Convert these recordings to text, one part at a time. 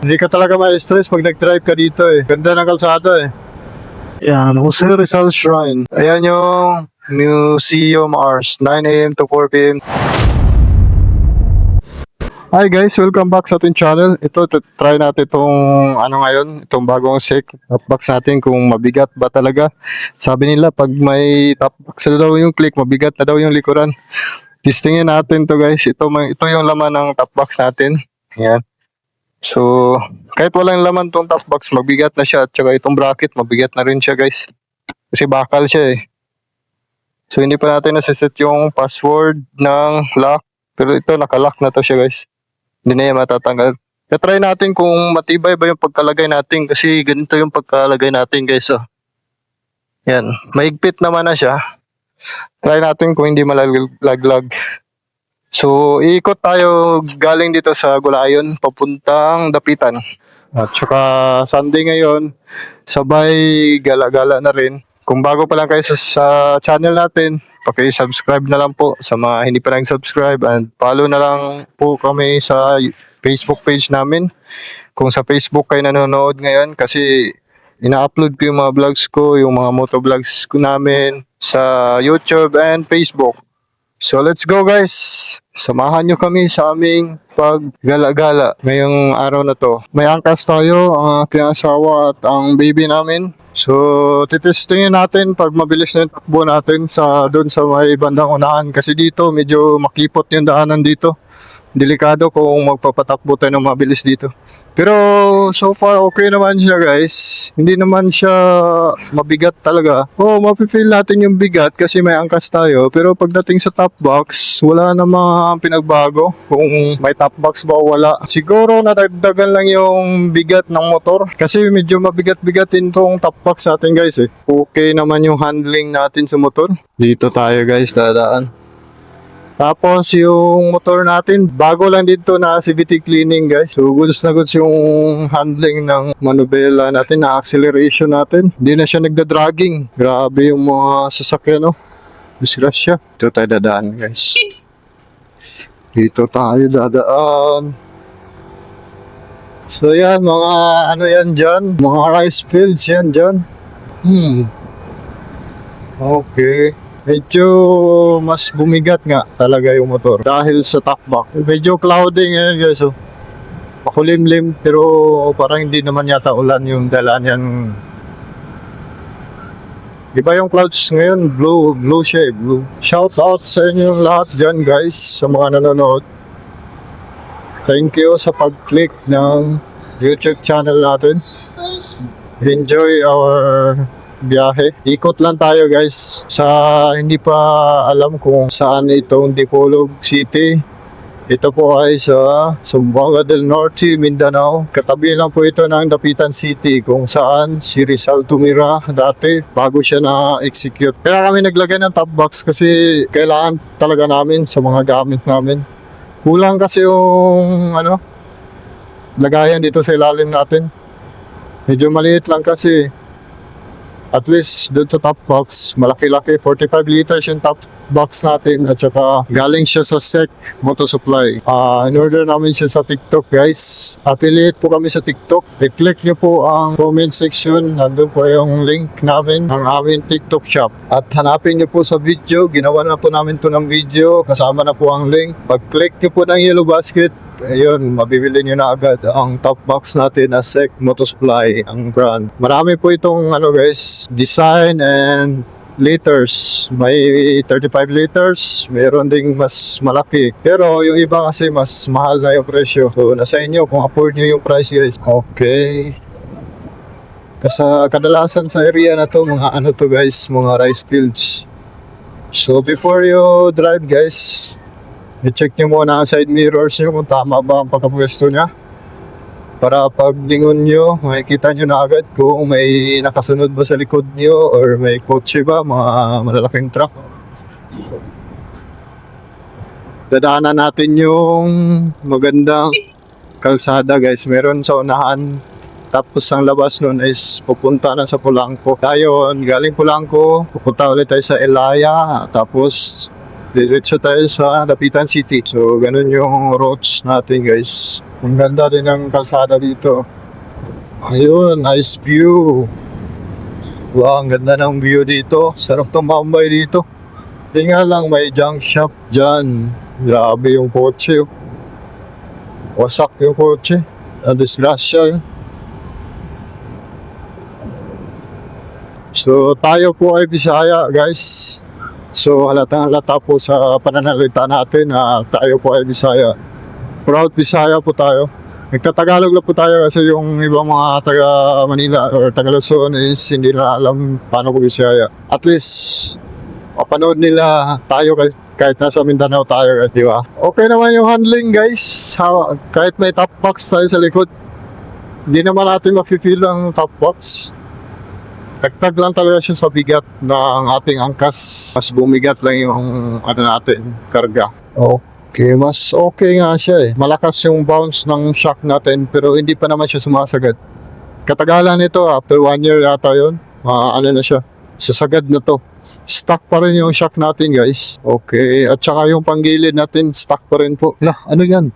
Hindi ka talaga ma-stress pag nag-drive ka dito eh. Ganda ng kalsada eh. Yan, Jose Rizal Shrine. Ayan yung Museum Ars, 9 a.m. to 4 p.m. Hi guys, welcome back sa ating channel. Ito, try natin itong itong bagong SEC top box natin kung mabigat ba talaga. Sabi nila pag may top box na daw yung click, mabigat na daw yung likuran. Testingin natin to guys. Ito yung laman ng top box natin. Yan. So, kahit walang laman tong top box, mabigat na siya. At saka itong bracket, mabigat na rin siya guys. Kasi bakal siya eh. So, hindi pa natin nasiset yung password ng lock. Pero ito, nakalock na to siya guys. Hindi na yan matatanggal. Kaya try natin kung matibay ba yung pagkalagay natin. Kasi ganito yung pagkalagay natin guys. Oh. Yan. Mahigpit naman na siya. Try natin kung hindi malaglag. So, iikot tayo galing dito sa Gulayon, papuntang Dapitan. At saka Sunday ngayon, sabay gala-gala na rin. Kung bago pa lang kayo sa channel natin, paki-subscribe na lang po sa mga hindi pa nag-subscribe and follow na lang po kami sa Facebook page namin. Kung sa Facebook kayo nanonood ngayon kasi ina-upload ko yung mga vlogs ko, yung mga motovlogs ko namin sa YouTube and Facebook. So let's go guys! Samahan nyo kami sa aming paggala-gala ngayong araw na to. May angkas tayo, ang aking asawa at ang baby namin. So titestingin natin pag mabilis na yung takbo natin doon sa may bandang unahan. Kasi dito medyo makipot yung daanan dito. Delikado kung magpapatakbo tayo ng mabilis dito. Pero so far okay naman siya guys. Hindi naman siya mabigat talaga. Mapifeel natin yung bigat kasi may angkas tayo. Pero pagdating sa top box, wala namang pinagbago. Kung may top box ba o wala. Siguro nadagdagan lang yung bigat ng motor. Kasi medyo mabigat-bigatin tong top box natin guys eh. Okay naman yung handling natin sa motor. Dito tayo guys dadaan. Tapos yung motor natin, bago lang dito na CVT cleaning guys. So goods na goods yung handling ng manubela natin, na acceleration natin. Hindi na siya nagda-dragging. Grabe yung mga sasakyan disgrasya. Dito tayo dadaan guys. Dito tayo dadaan. So yan, mga yan dyan. Mga rice fields yan dyan. Okay. Medyo mas bumigat nga talaga yung motor dahil sa top box. Medyo cloudy ngayon guys. Makulimlim pero parang hindi naman yata ulan yung dalaan yan. Iba yung clouds ngayon, blue siya eh, blue. Shout out sa inyong lahat dyan guys, sa mga nanonood. Thank you sa pag-click ng YouTube channel natin. Enjoy our biyahe. Ikot lang tayo guys sa hindi pa alam kung saan itong Dipolog City. Ito po ay sa Zamboanga del Norte, Mindanao. Katabi lang po ito ng Dapitan City kung saan si Rizal tumira dati bago siya na-execute. Kaya kami naglagay ng top box kasi kailangan talaga namin sa mga gamit namin. Kulang kasi yung lagayan dito sa ilalim natin. Medyo maliit lang kasi. At least doon sa top box, malaki-laki, 45 liters yung top box natin at saka galing siya sa SEC Moto Supply. In-order namin siya sa TikTok guys. Affiliate po kami sa TikTok. I-click nyo po ang comment section. Nandun po yung link namin ng aming TikTok shop. At hanapin nyo po sa video. Ginawa na po namin to ng video. Kasama na po ang link. Pag-click nyo po ng yellow basket, ayun, mabibili nyo na agad ang top box natin na SEC Moto Supply, ang brand. Marami po itong guys, design and liters. May 35 liters, mayroon ding mas malaki. Pero yung iba kasi mas mahal na yung presyo. So nasa inyo kung afford nyo yung price guys. Okay. Kasi kadalasan sa area na to, mga to guys, mga rice fields. So before you drive guys, i-check nyo muna ang side mirrors nyo kung tama ba ang pagkapwesto niya. Para pag lingon nyo, makikita nyo na agad kung may nakasunod ba sa likod nyo or may kotse ba, mga malalaking truck. Dadaanan natin yung magandang kalsada guys. Meron sa unahan, tapos ang labas nun is pupunta na sa Polanco. Tayo, galing Polanco, pupunta ulit tayo sa Elaya, tapos diretso tayo sa Dapitan City. So ganun yung roads natin guys. Ang ganda din ng kalsada dito. Ayun, nice view. Wow, ang ganda ng view dito. Sarap tumambay dito. Di nga lang may junk shop dyan. Grabe yung kotse. Wasak yung kotse. Disgrasya yun. So tayo po ay Bisaya guys. So halata po sa pananalita natin na tayo po ay Bisaya. Proud Bisaya po tayo. Nagtatagalog lang po tayo kasi yung ibang mga taga Manila or taga Luzon is hindi na alam paano po Bisaya. At least mapanood nila tayo kahit nasa Mindanao tayo, di ba? Okay naman yung handling guys. Kahit may top box tayo sa likod, hindi naman natin mafe-feel ang top box. Dagdag lang talaga siya sa bigat ng ating angkas. Mas bumigat lang yung natin, karga. Okay, mas okay nga siya eh. Malakas yung bounce ng shock natin pero hindi pa naman siya sumasagad. Katagalan nito, after 1 year yata yun, na siya. Sasagad na to. Stuck pa rin yung shock natin guys. Okay, at saka yung panggilid natin, stuck pa rin po. Ano yan?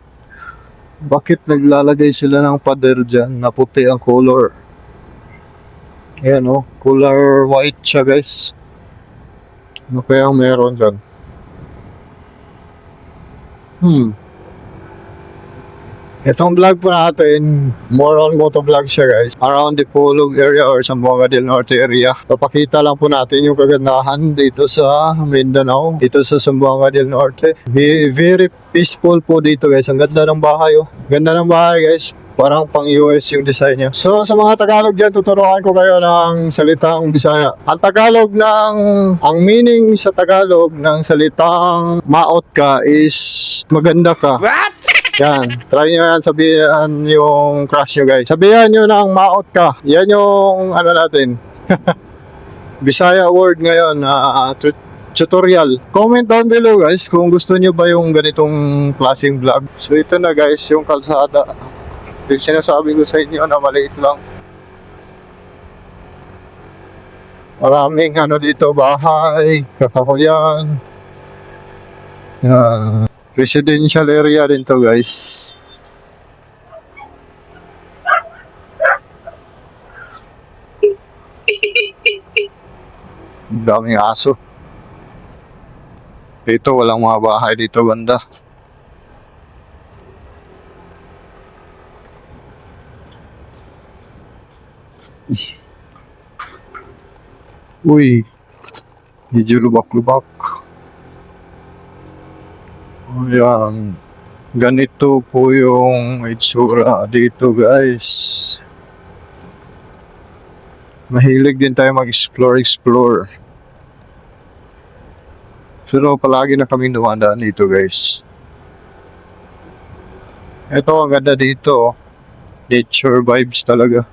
Bakit naglalagay sila ng pader dyan na puti ang color? Ayan color white siya guys. Ano kaya meron dyan? Itong vlog po natin, more on motovlog siya guys. Around the Pulog area or Zamboanga del Norte area. Papakita lang po natin yung kagandahan dito sa Mindanao, dito sa Zamboanga del Norte. Very peaceful po dito guys. Ang ganda ng bahay Ganda ng bahay guys. Parang pang US yung design niya. So sa mga Tagalog dyan, tuturuan ko kayo ng salitang Bisaya. Ang meaning sa Tagalog ng salitang maot ka is maganda ka. What? Yan, try nyo yan, sabihan yung crush nyo guys. Sabihan nyo ng maot ka. Yan yung natin. Bisaya word ngayon, tutorial. Comment down below guys kung gusto nyo ba yung ganitong klaseng vlog. So ito na guys, yung kalsada. Yung sinasabi ko sa inyo na maliit lang. Maraming dito, bahay, kakakuyan. Residential area din to guys. Daming aso. Dito walang mga bahay dito banda. Uy, medyo lubak-lubak. Ayan, ganito po yung itsura dito guys. Mahilig din tayo mag-explore. Pero palagi na kami dumadaan dito guys. Ito, ang ganda dito. Nature vibes talaga.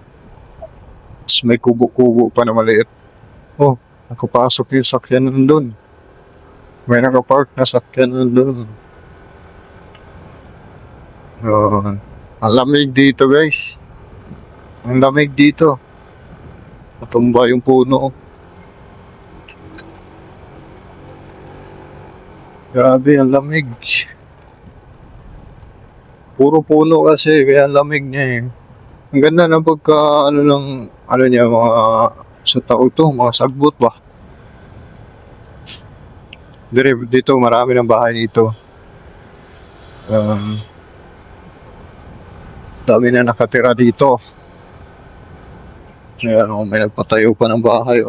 Tapos may kubo-kubo pa na maliit. Nakapasok yung sakyan nandun. May nakapark na sakyan nandun. Ang lamig dito guys. Ang lamig dito. Natumba yung puno. Grabe, ang lamig. Puro puno kasi, kaya ang lamig niya eh. Ang ganda ng pagka, niya, mga sa tao to, mga sagbot ba? Dito, marami ng bahay dito. Dami na nakatira dito. Ayan may nagpatayo pa ng bahay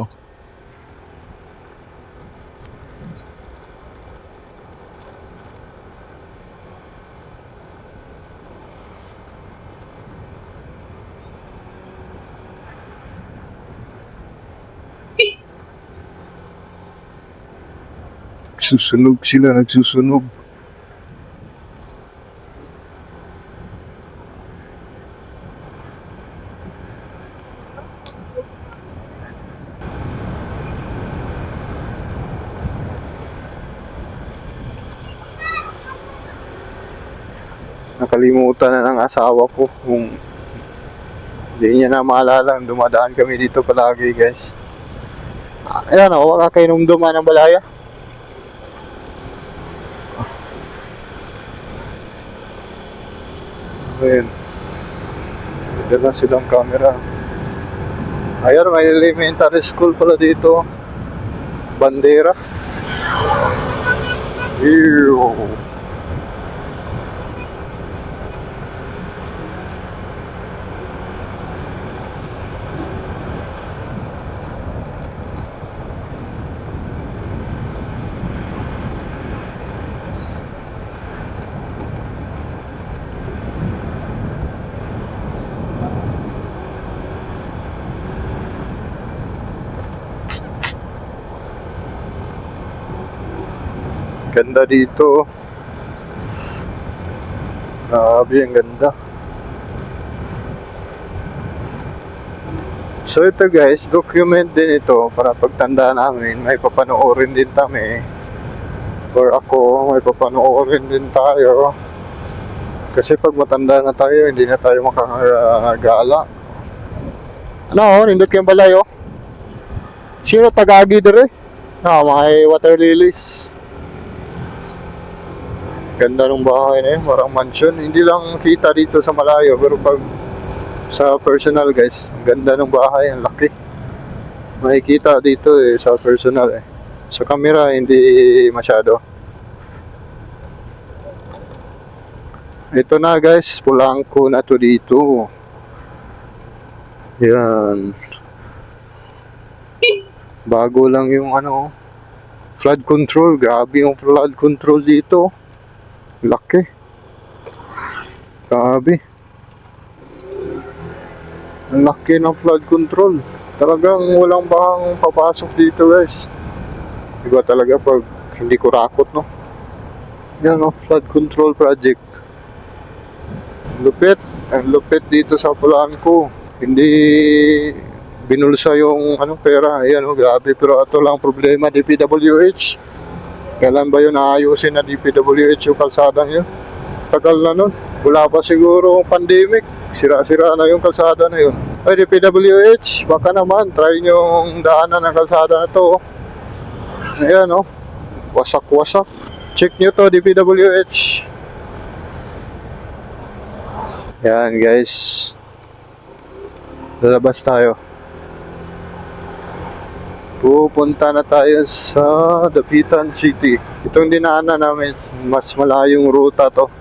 Nagsusunog. Nakalimutan na ng asawa ko kung hindi niya na maalala. Dumadaan kami dito palagi guys. Ayan wala kayo numduman ng balaya. Ayun. Dala silang camera. Ayun, may elementary school pala dito. Bandera. Ew. Ganda dito. Grabe, ang ganda. So ito guys, document din ito para pagtanda namin. May papanoorin din kami. Or ako, may papanoorin din tayo. Kasi pag matanda na tayo, hindi na tayo makakagala. Ano, nindot yung balay oh. Sino tagagi dire? May water lilies. Ganda ng bahay na yun, parang mansion. Hindi lang kita dito sa malayo, pero pag sa personal guys, ang ganda ng bahay, ang laki. Makikita dito sa personal eh. Sa camera, hindi masyado. Ito na guys, Polanco na to dito. Yan. Bago lang yung flood control. Grabe yung flood control dito. Laki. Grabe. Ang laki ng flood control. Talagang walang bahang papasok dito guys. Iba talaga pag hindi kurakot no. Yan flood control project. Lupit. Ang lupit dito sa Polanco. Hindi binulsa yung pera. Ayan grabe. Pero ito lang problema DPWH. Kailan ba yun naayusin na DPWH yung kalsadang yun? Tagal na nun. Wala pa siguro pandemic. Sira-sira na yung kalsada na yun. Ay, DPWH, baka naman. Try nyo yung daanan ng kalsada na to. Ayan, wasak-wasak. Check nyo to, DPWH. Yan, guys. Lalabas tayo. Pupunta na tayo sa Dapitan City. Itong dinaanan namin, mas malayong ruta to.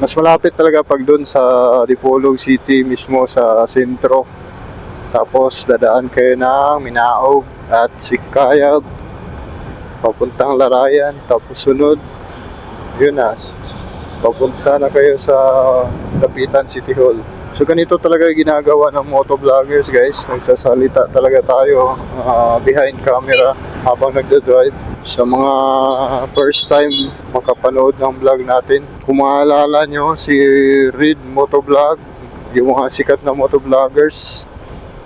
Mas malapit talaga pag doon sa Dipolog City mismo sa sentro. Tapos dadaan kayo ng Minaog at Sikayab. Papuntang Larayan. Tapos sunod, yun na. Papunta na kayo sa Dapitan City Hall. So ganito talaga ginagawa ng motovloggers guys. Nagsasalita talaga tayo behind camera habang nagda-drive. Sa mga first time makapanood ng vlog natin, kung maalala nyo si Reed Motovlog, yung mga sikat na motovloggers,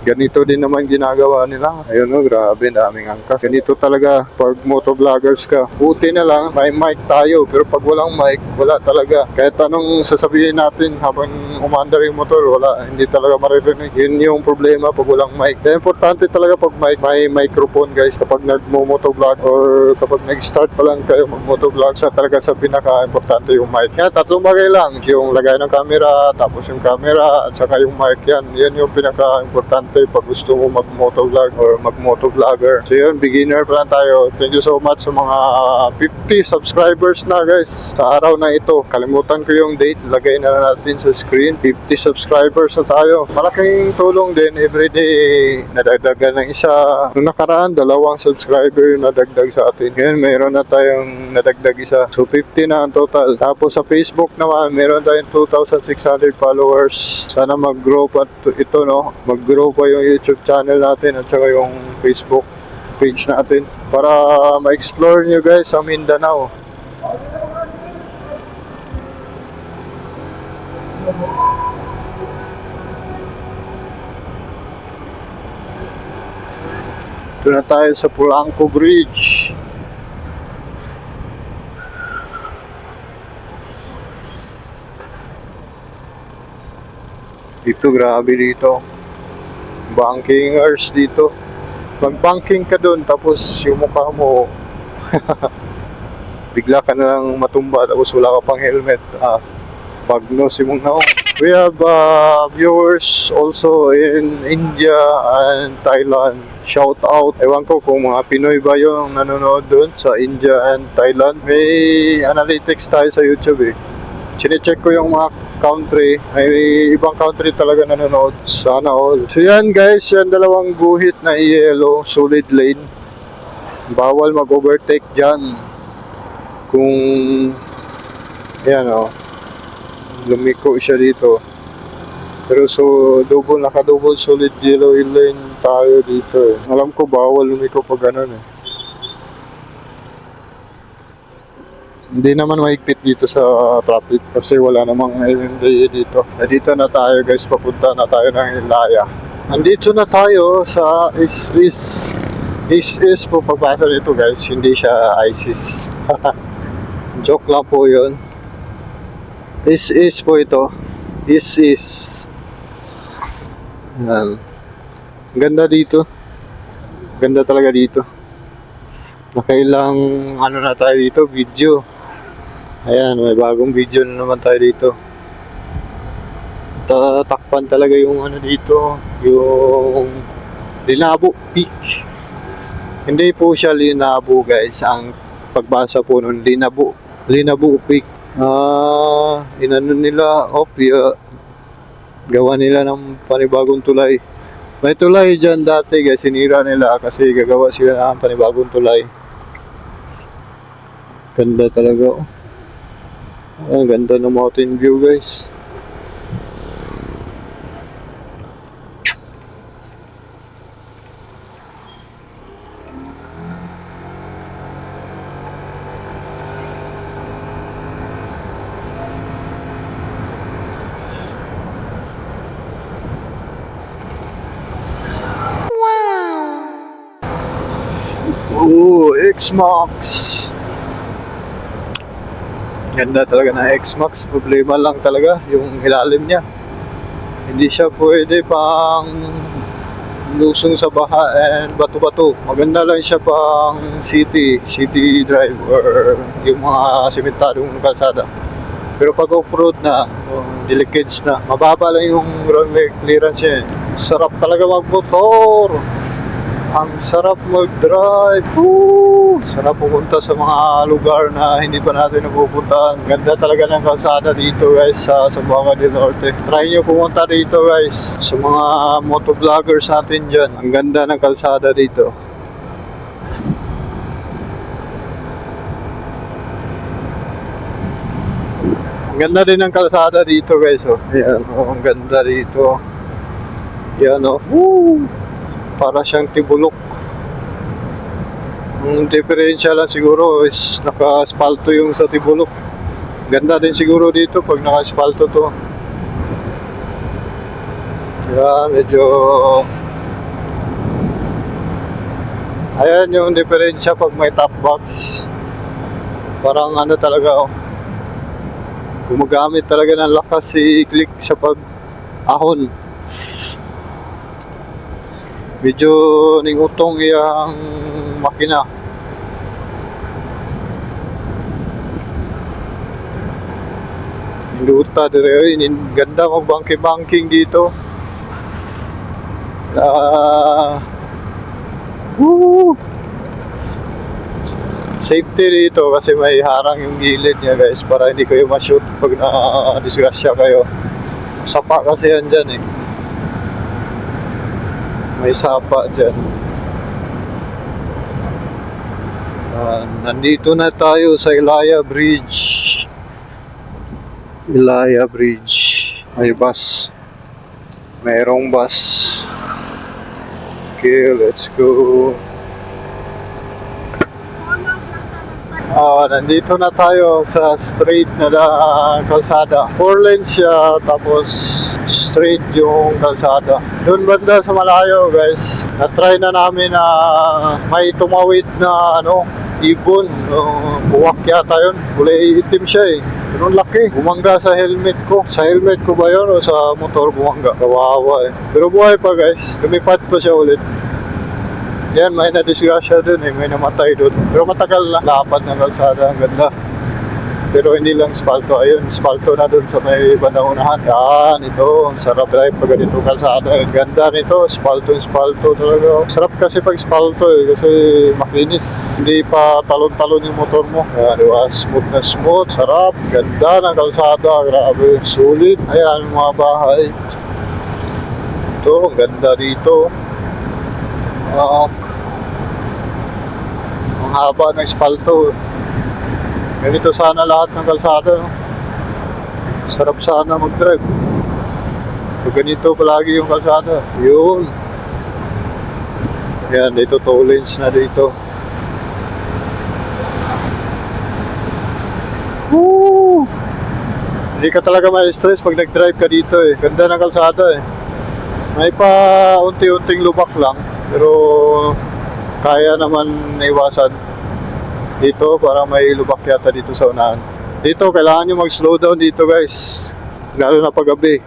ganito din naman ginagawa nila. Ayun grabe, daming angkas. Ganito talaga pag motovloggers ka. Buti na lang, may mic tayo. Pero pag walang mic, wala talaga. Kahit anong sasabihin natin habang umandar yung motor, wala. Hindi talaga maririnig. Yun yung problema pag walang mic. Kaya importante talaga pag may microphone guys. Kapag nagmo-motovlog or kapag nag-start pa lang kayo mag-motovlog, talaga sa pinaka-importante yung mic. Yan, tatlong bagay lang. Yung lagay ng camera, tapos yung camera, at saka yung mic. Yan yung pinaka-importante pag gusto mo mag-motovlog or mag-motovlogger. So yun, beginner pa lang tayo. Thank you so much sa mga 50 subscribers na guys sa araw na ito. Kalimutan ko yung date, lagay na natin sa screen. 50 subscribers na tayo. Malaking tulong din, everyday nadagdagan ng isa. Noong nakaraan, 2 subscriber na dagdag sa atin. Ngayon, mayroon na tayong nadagdag isa. So 50 na ang total. Tapos sa Facebook naman, mayroon tayong 2,600 followers. Sana mag-grow pa ito mag-grow pa yung YouTube channel natin at saka yung Facebook page natin para ma-explore nyo guys sa Mindanao. Ito na tayo sa Polanco Bridge. Dito, grabe dito. Bankingers dito. Mag-banking ka doon tapos yung mukha mo bigla ka na lang matumba tapos wala ka pang helmet. Bagno si Mungnaong. We have viewers also in India and Thailand. Shout out. Ewan ko kung mga Pinoy ba yung nanonood dun sa India and Thailand. May analytics tayo sa YouTube eh. Chine-check ko yung mga country. May ibang country talaga nanonood. Sana all. So yan guys, yan dalawang guhit na yellow, solid lane. Bawal mag-overtake dyan. Kung yan o. Lumiko siya dito. Pero naka-double solid yellow lane tayo dito eh. Alam ko bawal lumiko pag ganun eh. Hindi naman mahigpit dito sa traffic kasi wala namang hindi dito. Dito na tayo guys, papunta na tayo ng Ilaya. Andito na tayo sa ISIS po pagpasa nito guys, hindi siya ISIS. Joke lang po yun. ISIS po ito. ISIS. Yan. Ganda dito. Ganda talaga dito. Nakailang ano na tayo dito, video. Ayan, may bagong video na naman tayo dito. Tatakpan talaga yung ano dito, yung Linabo Peak. Hindi po siya Linabo guys, ang pagbasa po nun, Linabo Peak. Inano nila, gawa nila ng panibagong tulay. May tulay dyan dati guys, sinira nila kasi gagawa sila ng panibagong tulay. Ganda talaga. Ang ganda ng mountain view guys. X-Max. Ganda talaga na X-Max. Problema lang talaga yung ilalim niya. Hindi siya pwede pang lusong sa baha and bato-bato. Maganda lang siya pang city drive or yung mga simentadong kalsada. Pero pag off-road na, delicates na, mababa lang yung runway clearance niya. Sarap talaga magmotor. Ang sarap mag-drive. Sarap pupunta sa mga lugar na hindi pa natin napupuntahan. Ganda talaga ng kalsada dito guys sa Zamboanga del Norte. Try nyo pumunta dito guys. Sa mga motovloggers natin dyan. Ang ganda ng kalsada dito. Ang ganda din ng kalsada dito guys. Oh. Ayan, ang ganda dito. Yan o. Para siyang tibulok. Ang diferensya lang siguro is naka-aspalto yung sa tibulok. Ganda din siguro dito pag naka-aspalto to. Yan, medyo... Ayan yung diferensya pag may top box. Parang ano talaga oh. Gumagamit talaga ng lakas si Click sa pag-ahon. Medyo ning utong iyang makina. Induta dire ganda mag-banking dito. Safety dito kasi may harang yung gilid niya guys para hindi kayo ma-shoot pag na-disgrasya kayo. Sapa kasi yan dyan eh. May sapa dyan. Nandito na tayo sa Ilaya Bridge. Ilaya Bridge. May bus. Mayroong bus. Okay, let's go. Nandito na tayo sa straight na kalsada. 4 lanes siya, tapos straight yung kalsada. Doon banda sa malayo guys, na-try na namin na may tumawid na ibon. Buwak yata yun. Kulay itim siya eh. Pero laki. Bumangga sa helmet ko. Sa helmet ko ba yun o sa motor bumangga? Kawawa eh. Pero buhay pa guys. Lumipad pa siya ulit. Yan, may na-disgrasya dun eh. May namatay dun. Pero matagal na. Lapad ng kalsada. Ang ganda. pero hindi lang espalto. Ayun, espalto na dun sa may bandang unahan. Yan, ito, ang sarap drive pag ganito kalsada. Ganda nito, espalto talaga. Sarap kasi pag espalto kasi makinis. Hindi pa talon-talon yung motor mo. Yan, diba? Smooth na smooth, sarap. Ganda ng kalsada, grabe. Sulit. Ayan, mga bahay. Ito, ang ganda dito. Ang haba ng espalto. Ganito sana lahat ng kalsada, no? Sarap sana mag-drive. So, ganito palagi yung kalsada. Yun. Yan, dito toll lanes na dito. Woo! Hindi ka talaga ma-stress pag nag-drive ka dito eh. Ganda ng kalsada eh. May pa unti-unting lubak lang, pero kaya naman naiwasan dito para may lubak yata dito sa unahan. Dito kailangan nyo mag-slow down dito guys, lalo na pag gabi.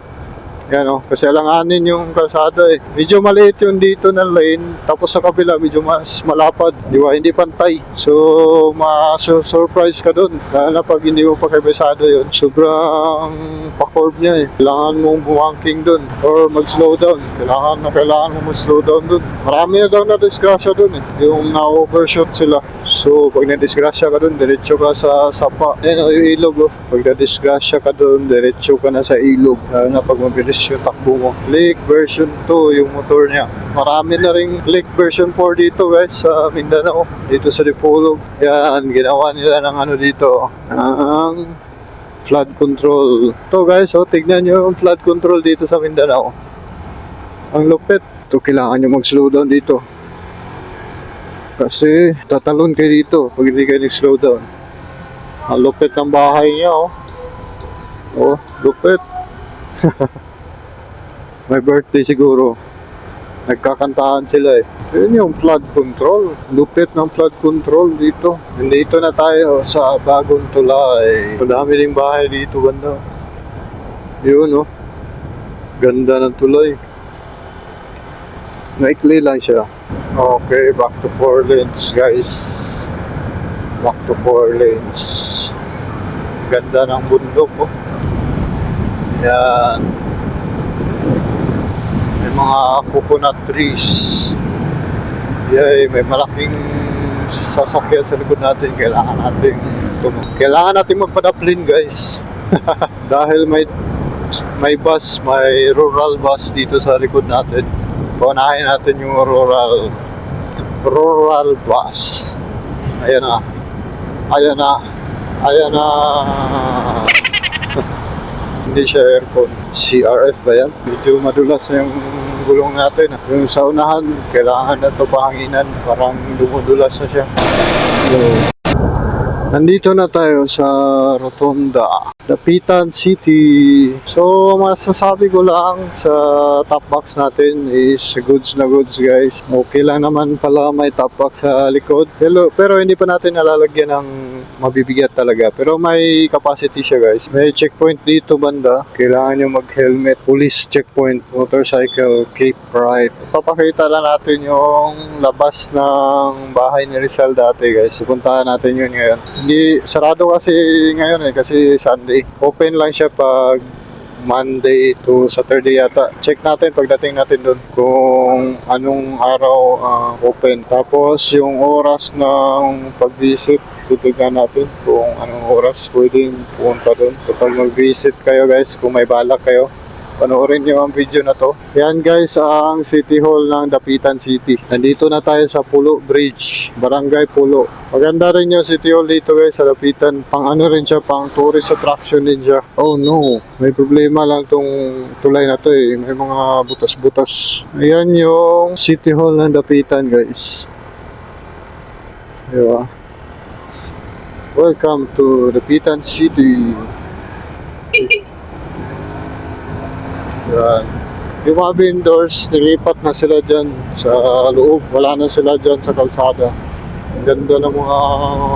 Yan o, kasi alanganin yung kalsada eh. Medyo maliit yung dito na lane, tapos sa kabila medyo mas malapad, di ba? Hindi pantay. So, ma-surprise ka dun. Lalo na pag hindi mo pa kabisado yun. Sobrang pa-curve niya eh. Kailangan mong bumangking dun or mag-slow down. Kailangan mo mag-slow down dun. Marami na daw na disgrasya dun eh. Yung na-overshoot sila. So, pag na-disgrasya ka dun, diretso ka sa sapa. Ayan o, yung ilog o. Pag na-disgrasya ka dun, diretso ka na sa ilog. Lalo na pag mabilis yung takbo mo. Lake version 2 yung motor niya. Marami na rin Lake version 4 dito guys sa Mindanao. Dito sa Dipolog. Yan, ginawa nila ng ano dito. Ang flood control. Ito guys, oh, tignan nyo yung flood control dito sa Mindanao. Ang lupit. Ito, kailangan nyo mag-slow down dito. Kasi tatalon kayo dito pag hindi kayo nag-slow down. Ang lupit ng bahay niya oh. Oh, lupit. May birthday siguro. Nagkakantahan sila eh. Yun yung flood control. Lupit ng flood control dito. Nandito na tayo sa bagong tulay. Madami ding bahay dito, ganda. Yun oh. Ganda ng tulay. Maikli lang siya. Okay, back to 4 lanes guys. Back to 4 lanes. Ganda ng bundok oh. Yan. May mga coconut trees. Yay, may malaking sasakyan sa likod natin. Kailangan natin magpadaplin guys. Dahil may bus, may rural bus dito sa likod natin. Paunahin natin yung rural bus. Ayan na. Ayan na. Ayan na. Hindi siya aircon. CRF ba yan? Medyo madulas na yung gulong natin. Yung sa unahan, kailangan na ito pahanginan. Parang dumudulas na siya. So, nandito na tayo sa Rotonda, Dapitan City. So, masasabi ko lang sa top box natin is goods na goods guys. Okay lang naman pala may top box sa likod. Pero hindi pa natin nalalagyan ng mabibigat talaga. Pero may capacity siya guys. May checkpoint dito banda. Kailangan nyo mag-helmet. Police checkpoint, motorcycle, Cape Pride. Papakita lang natin yung labas ng bahay ni Rizal dati guys. Pupuntahan natin yun ngayon. Hindi, sarado kasi ngayon eh, kasi Sunday. Open lang siya pag Monday to Saturday yata. Check natin pagdating natin doon kung anong araw open. Tapos yung oras ng pag-visit, tutugan natin kung anong oras pwedeng pumunta doon. Kapag mag-visit kayo guys, kung may balak kayo, panoorin nyo ang video na to. Yan guys, ang City Hall ng Dapitan City. Nandito na tayo sa Pulo Bridge, Barangay Pulo. Maganda rin yung City Hall dito guys sa Dapitan. Pang ano rin siya, pang tourist attraction din siya. Oh no, may problema lang tong tulay na to eh. May mga butas-butas. Ayan yung City Hall ng Dapitan guys. Diba? Welcome to Dapitan City. Yan. Yung mga vendors, nilipat na sila dyan sa loob. Wala na sila dyan sa kalsada. Ang ganda ng mga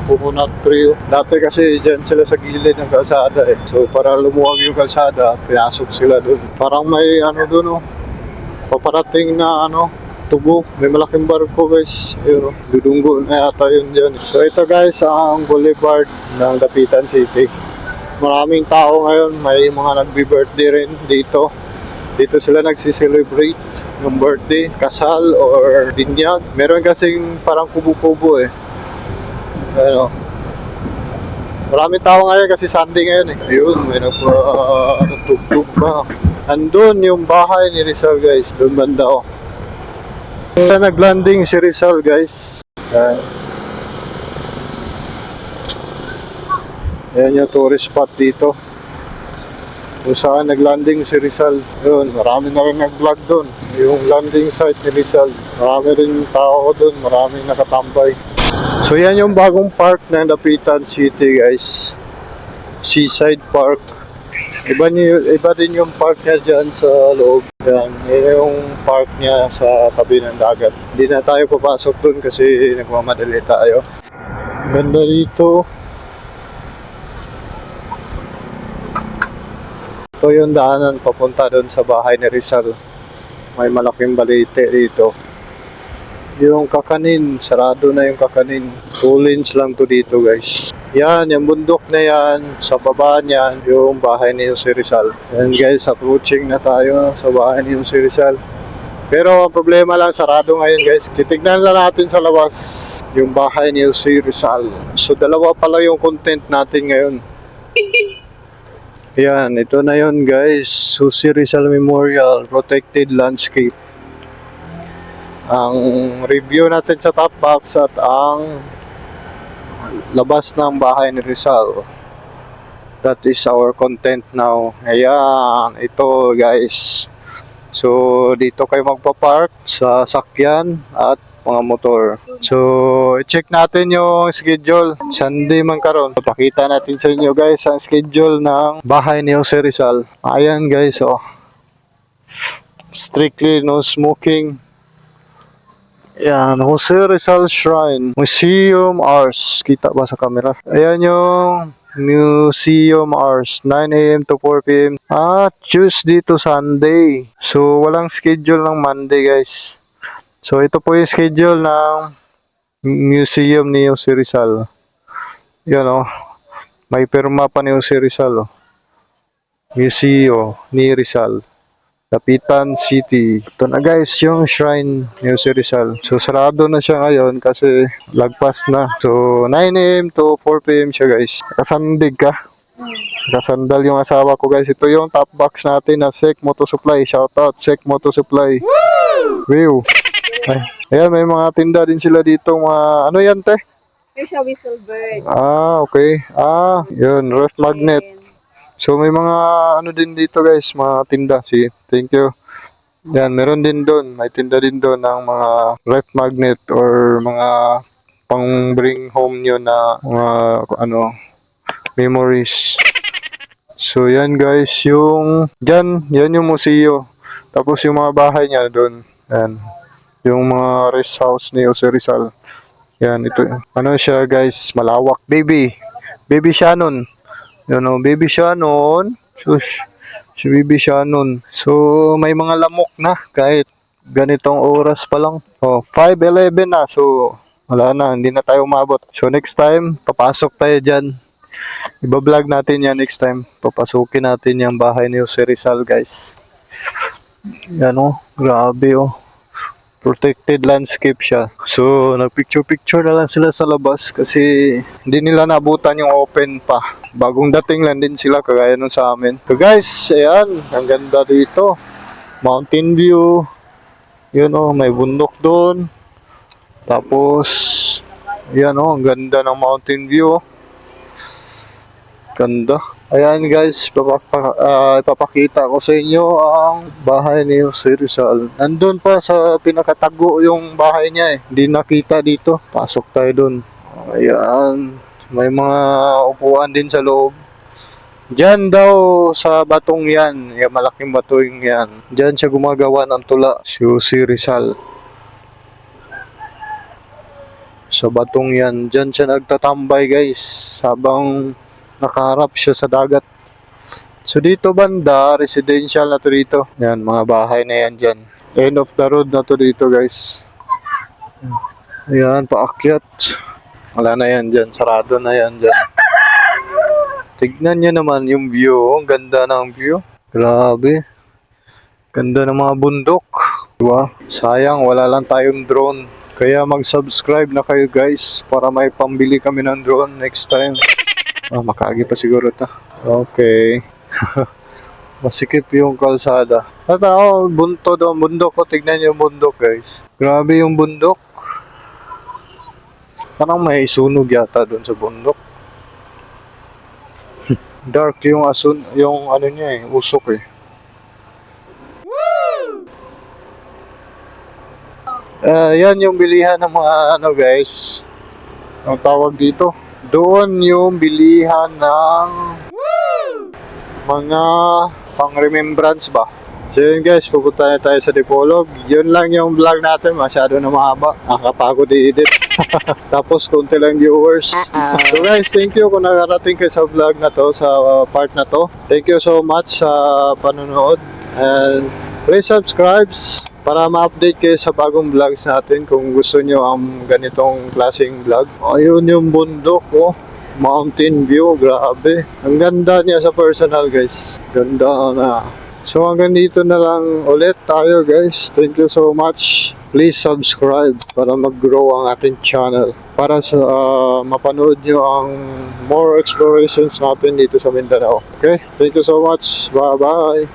coconut tree. Dati kasi dyan sila sa gilid ng kalsada eh. So para lumuwag yung kalsada, pinasok sila doon. Parang may ano doon oh. Paparating na ano, tubo. May malaking barko guys. Ayun oh. Dudunggo na yata yun dyan. So ito guys, ang boulevard ng Dapitan City. Maraming tao ngayon, may mga nagbi-birthday rin dito. Dito sila nagsi-celebrate yung birthday, kasal, or binyag. Meron kasing parang kubo-kubo eh. Ano, maraming tao ngayon kasi Sunday ngayon eh. Ayun, may nagtugtog pa. Andun yung bahay ni Rizal guys, doon banda oh. Kaya naglanding si Rizal guys. Ayan yung tourist spot dito. Kung saan naglanding si Rizal. Yun, marami na rin nag-vlog doon. Yung landing site ni Rizal. Marami rin tao doon, maraming nakatambay. So yan yung bagong park ng Dapitan City guys. Seaside Park. Iba din yung park niya dyan sa loob. Yan yung park niya sa tabi ng dagat. Hindi na tayo papasok doon kasi nagmamadali tayo. Ganda dito. Ito yung daanan papunta doon sa bahay ni Rizal. May malaking balite dito. Yung Kakanin, sarado na yung Kakanin. 2 lanes lang to dito guys. Yan, yung bundok na yan, sa baba niyan, yung bahay ni Jose Rizal. Yan guys, approaching na tayo sa bahay ni Jose Rizal. Pero ang problema lang, sarado ngayon guys. Titignan lang natin sa labas yung bahay ni Jose Rizal. So dalawa pala yung content natin ngayon. Yan, ito na yun guys. Jose Rizal Memorial Protected Landscape. Ang review natin sa top box at ang labas ng bahay ni Rizal. That is our content now. Ayan, ito guys. So, dito kayo magpa-park sa sakyan at mga motor. So, i-check natin yung schedule. Sunday man karon. Papakita natin sa inyo guys ang schedule ng bahay ni Jose Rizal. Ayan guys, oh. Strictly no smoking. Ayan, Jose Rizal Shrine. Museum Hours. Kita ba sa camera? Ayan yung Museum Hours. 9 AM to 4 PM. Tuesday to Sunday. So, walang schedule ng Monday guys. So, ito po yung schedule ng museum ni Jose Rizal. Yan o. May pirma pa ni Jose Rizal o. Museo ni Rizal. Dapitan City. Ito na guys yung shrine ni Jose Rizal. So, sarado na siya ngayon kasi lagpas na. So, 9 AM to 4 PM siya guys. Nakasandig ka. Nakasandal yung asawa ko guys. Ito yung top box natin na Sek Moto Supply. Shoutout Sek Moto Supply. Woo! Ay, ayan, may mga tinda din sila dito. Mga, ano yan, te? Special Whistlebird. Okay. Yun, ref magnet. So, may mga, ano din dito, guys, mga tinda. See, thank you. Yan, meron din doon. May tinda din doon ng mga ref magnet or mga pang bring home nyo na mga, ano, memories. So, yan, guys, yung, yan yung museo. Tapos, yung mga bahay niya doon. Yan. Yung mga rest house ni Jose Rizal. Yan, ito. Ano siya guys, malawak. Baby Shannon. Yun o, Baby Shannon. Shush. Si Baby Shannon. So, may mga lamok na kahit ganitong oras pa lang. 5:11 na. So, wala na. Hindi na tayo umabot. So, next time, papasok tayo dyan. Iba-vlog natin yan next time. Papasukin natin yung bahay ni Jose Rizal guys. Yan o, grabe o. Protected landscape siya. So, nagpicture-picture na lang sila sa labas kasi hindi nila nabutan yung open pa. Bagong dating lang din sila kagaya nung sa amin. So guys, ayan, ang ganda dito. Mountain view. Yun o, may bundok doon. Tapos, ayan o, ang ganda ng mountain view. Ganda. Ayan guys, ipapakita ko sa inyo ang bahay ni Jose Rizal. Nandun pa sa pinakatago yung bahay niya eh. Hindi nakita dito. Pasok tayo dun. Ayan. May mga upuan din sa loob. Diyan daw sa batong yan. Yung malaking batong yan. Diyan siya gumagawa ng tula. Si Jose Rizal. Sa batong yan. Diyan siya nagtatambay guys. Habang nakaharap siya sa dagat. So dito banda, residential na to dito. Yan, mga bahay na yan dyan. End of the road na to dito guys. Ayan, paakyat. Wala na yan dyan, sarado na yan dyan. Tignan nyo naman yung view. Ang ganda ng view. Grabe. Ganda ng mga bundok. Diba? Sayang, wala lang tayong drone. Kaya mag-subscribe na kayo guys para may pambili kami ng drone next time. Makagi pa siguro ta. Okay. Masikip yung kalsada. At bunto daw, bundok ko. Tignan yung bundok guys. Grabe yung bundok. Parang may sunog yata doon sa bundok. Dark yung yung ano niya usok eh. Yan yung bilihan ng mga ano guys. Ang tawag dito. Doon yung bilihan ng mga pang-remembrance ba. So yun guys, pupunta na tayo sa Dipolog. Yun lang yung vlog natin, masyado na mahaba. Nakakapagod i-edit. Tapos konti lang viewers. So guys, thank you kung nakarating kayo sa vlog na to, sa part na to. Thank you so much sa panonood. And please subscribe para ma-update kayo sa bagong vlogs natin kung gusto nyo ang ganitong klaseng vlog. Ayun yung bundok, oh. Mountain view, grabe. Ang ganda niya sa personal guys. Ganda na. So hanggang dito na lang ulit tayo guys. Thank you so much. Please subscribe para mag-grow ang ating channel. Para sa mapanood nyo ang more explorations natin dito sa Mindanao. Okay? Thank you so much. Bye-bye.